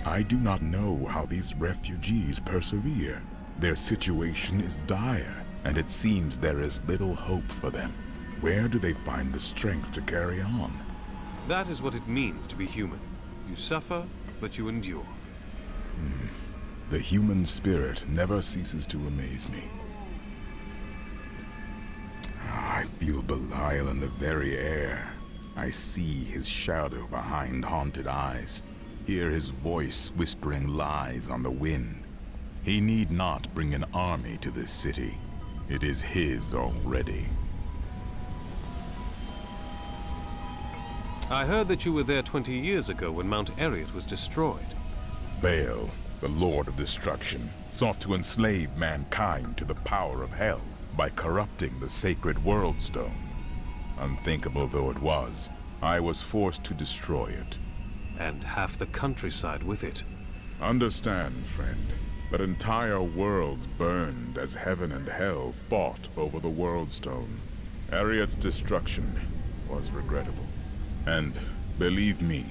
I do not know how these refugees persevere. Their situation is dire, and it seems there is little hope for them. Where do they find the strength to carry on? That is what it means to be human. You suffer, but you endure. The human spirit never ceases to amaze me. I feel Belial in the very air. I see his shadow behind haunted eyes, hear his voice whispering lies on the wind. He need not bring an army to this city. It is his already. I heard that you were there 20 years ago when Mount Eriot was destroyed. Baal, the Lord of Destruction, sought to enslave mankind to the power of hell by corrupting the sacred World Stone. Unthinkable though it was, I was forced to destroy it. And half the countryside with it. Understand, friend, that entire worlds burned as heaven and hell fought over the World Stone. Eriot's destruction was regrettable. And, believe me,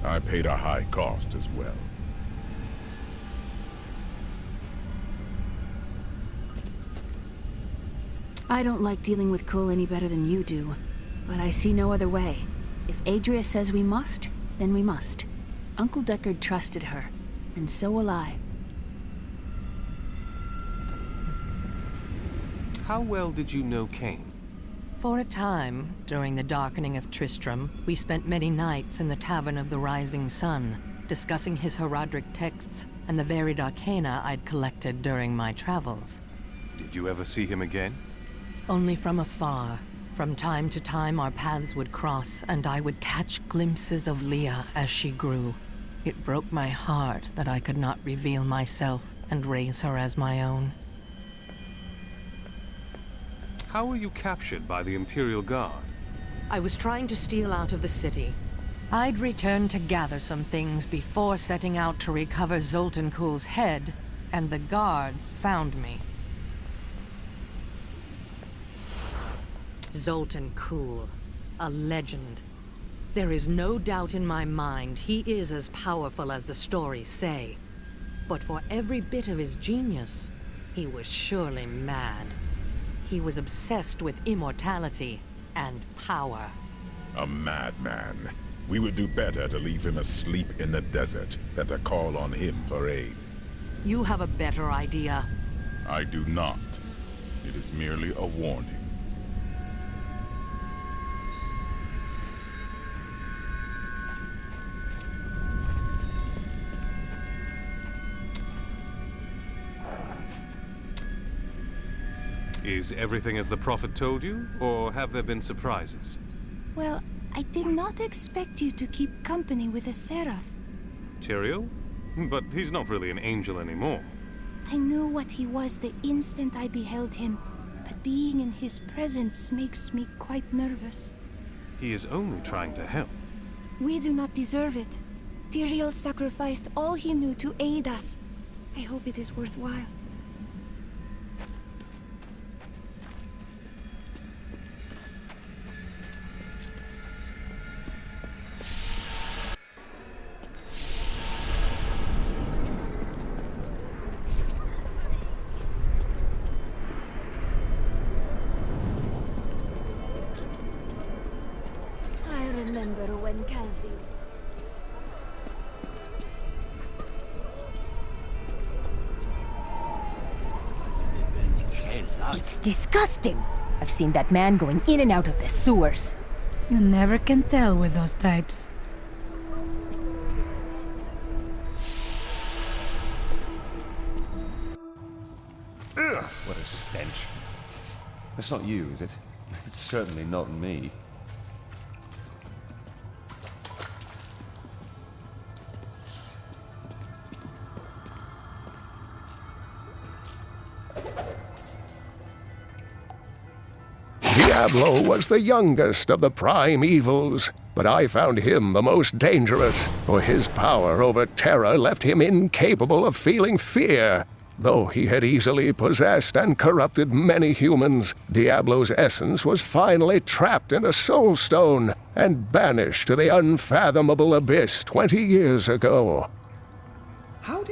I paid a high cost as well. I don't like dealing with Cole any better than you do, but I see no other way. If Adria says we must, then we must. Uncle Deckard trusted her, and so will I. How well did you know Cain? For a time, during the darkening of Tristram, we spent many nights in the Tavern of the Rising Sun, discussing his heraldic texts and the varied arcana I'd collected during my travels. Did you ever see him again? Only from afar. From time to time our paths would cross, and I would catch glimpses of Leah as she grew. It broke my heart that I could not reveal myself and raise her as my own. How were you captured by the Imperial Guard? I was trying to steal out of the city. I'd returned to gather some things before setting out to recover Zoltan Kuhl's head, and the guards found me. Zoltan Kuhl, a legend. There is no doubt in my mind he is as powerful as the stories say. But for every bit of his genius, he was surely mad. He was obsessed with immortality and power. A madman. We would do better to leave him asleep in the desert than to call on him for aid. You have a better idea. I do not. It is merely a warning. Is everything as the Prophet told you, or have there been surprises? Well, I did not expect you to keep company with a seraph. Tyrael? But he's not really an angel anymore. I knew what he was the instant I beheld him, but being in his presence makes me quite nervous. He is only trying to help. We do not deserve it. Tyrael sacrificed all he knew to aid us. I hope it is worthwhile. Remember when Calvi... It's disgusting. I've seen that man going in and out of the sewers. You never can tell with those types. Ugh, what a stench. That's not you, is it? It's certainly not me. Diablo was the youngest of the prime evils, but I found him the most dangerous, for his power over terror left him incapable of feeling fear. Though he had easily possessed and corrupted many humans, Diablo's essence was finally trapped in a soul stone and banished to the unfathomable abyss 20 years ago. How did